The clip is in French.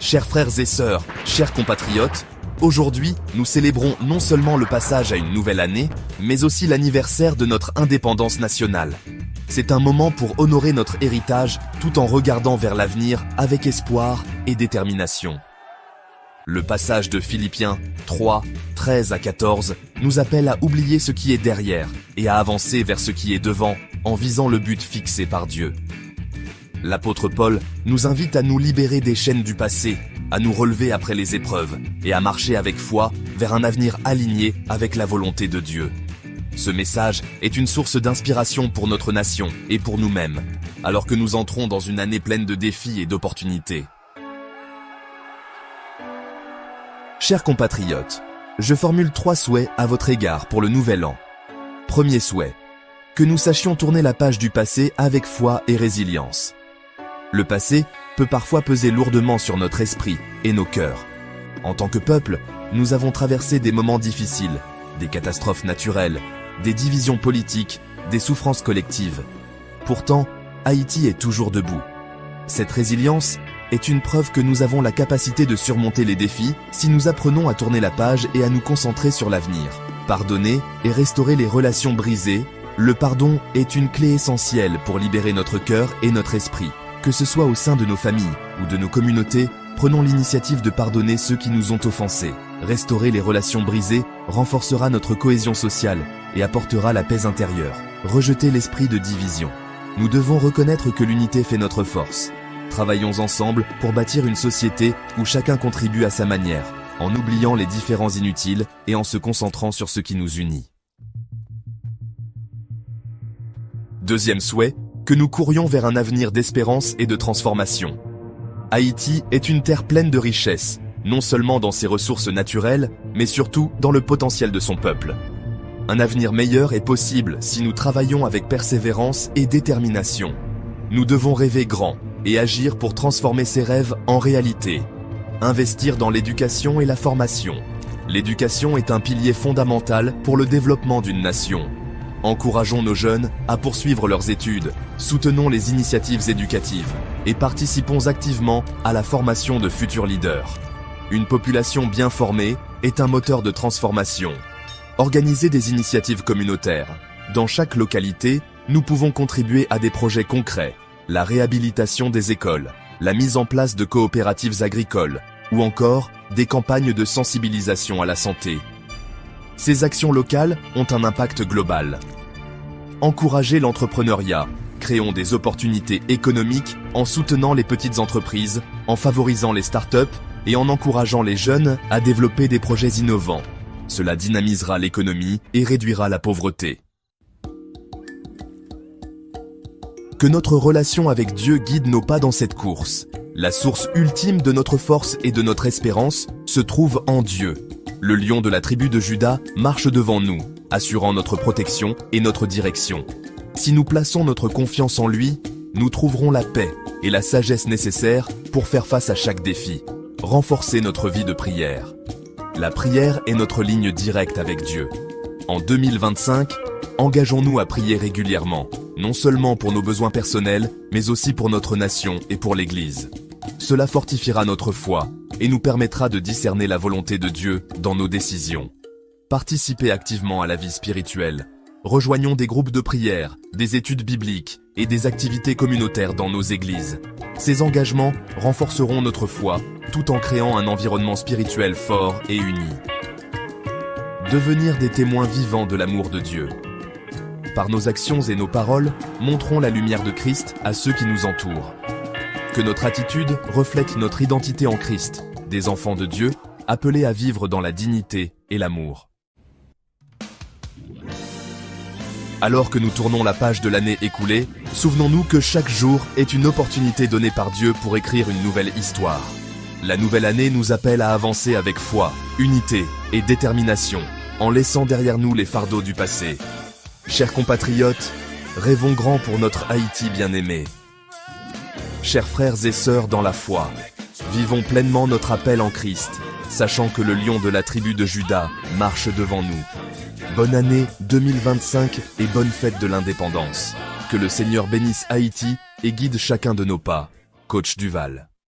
Chers frères et sœurs, chers compatriotes, aujourd'hui, nous célébrons non seulement le passage à une nouvelle année, mais aussi l'anniversaire de notre indépendance nationale. C'est un moment pour honorer notre héritage tout en regardant vers l'avenir avec espoir et détermination. Le passage de Philippiens 3, 13 à 14 nous appelle à oublier ce qui est derrière et à avancer vers ce qui est devant en visant le but fixé par Dieu. L'apôtre Paul nous invite à nous libérer des chaînes du passé, à nous relever après les épreuves et à marcher avec foi vers un avenir aligné avec la volonté de Dieu. Ce message est une source d'inspiration pour notre nation et pour nous-mêmes, alors que nous entrons dans une année pleine de défis et d'opportunités. Chers compatriotes, je formule 3 souhaits à votre égard pour le nouvel an. Premier souhait, que nous sachions tourner la page du passé avec foi et résilience. Le passé peut parfois peser lourdement sur notre esprit et nos cœurs. En tant que peuple, nous avons traversé des moments difficiles, des catastrophes naturelles, des divisions politiques, des souffrances collectives. Pourtant, Haïti est toujours debout. Cette résilience est une preuve que nous avons la capacité de surmonter les défis si nous apprenons à tourner la page et à nous concentrer sur l'avenir. Pardonner et restaurer les relations brisées, le pardon est une clé essentielle pour libérer notre cœur et notre esprit. Que ce soit au sein de nos familles ou de nos communautés, prenons l'initiative de pardonner ceux qui nous ont offensés. Restaurer les relations brisées renforcera notre cohésion sociale et apportera la paix intérieure. Rejeter l'esprit de division. Nous devons reconnaître que l'unité fait notre force. Travaillons ensemble pour bâtir une société où chacun contribue à sa manière, en oubliant les différends inutiles et en se concentrant sur ce qui nous unit. Deuxième souhait, que nous courions vers un avenir d'espérance et de transformation. Haïti est une terre pleine de richesses, non seulement dans ses ressources naturelles, mais surtout dans le potentiel de son peuple. Un avenir meilleur est possible si nous travaillons avec persévérance et détermination. Nous devons rêver grand et agir pour transformer ces rêves en réalité. Investir dans l'éducation et la formation. L'éducation est un pilier fondamental pour le développement d'une nation. Encourageons nos jeunes à poursuivre leurs études, soutenons les initiatives éducatives et participons activement à la formation de futurs leaders. Une population bien formée est un moteur de transformation. Organisez des initiatives communautaires. Dans chaque localité, nous pouvons contribuer à des projets concrets, la réhabilitation des écoles, la mise en place de coopératives agricoles ou encore des campagnes de sensibilisation à la santé. Ces actions locales ont un impact global. Encouragez l'entrepreneuriat. Créons des opportunités économiques en soutenant les petites entreprises, en favorisant les startups et en encourageant les jeunes à développer des projets innovants. Cela dynamisera l'économie et réduira la pauvreté. Que notre relation avec Dieu guide nos pas dans cette course. La source ultime de notre force et de notre espérance se trouve en Dieu. Le lion de la tribu de Juda marche devant nous, assurant notre protection et notre direction. Si nous plaçons notre confiance en lui, nous trouverons la paix et la sagesse nécessaires pour faire face à chaque défi. Renforcer notre vie de prière. La prière est notre ligne directe avec Dieu. En 2025, engageons-nous à prier régulièrement, non seulement pour nos besoins personnels, mais aussi pour notre nation et pour l'Église. Cela fortifiera notre foi et nous permettra de discerner la volonté de Dieu dans nos décisions. Participez activement à la vie spirituelle. Rejoignons des groupes de prière, des études bibliques et des activités communautaires dans nos églises. Ces engagements renforceront notre foi tout en créant un environnement spirituel fort et uni. Devenir des témoins vivants de l'amour de Dieu. Par nos actions et nos paroles, montrons la lumière de Christ à ceux qui nous entourent. Que notre attitude reflète notre identité en Christ, des enfants de Dieu, appelés à vivre dans la dignité et l'amour. Alors que nous tournons la page de l'année écoulée, souvenons-nous que chaque jour est une opportunité donnée par Dieu pour écrire une nouvelle histoire. La nouvelle année nous appelle à avancer avec foi, unité et détermination, en laissant derrière nous les fardeaux du passé. Chers compatriotes, rêvons grand pour notre Haïti bien-aimé. Chers frères et sœurs dans la foi, vivons pleinement notre appel en Christ, sachant que le lion de la tribu de Juda marche devant nous. Bonne année 2025 et bonne fête de l'indépendance. Que le Seigneur bénisse Haïti et guide chacun de nos pas. Coach Duval.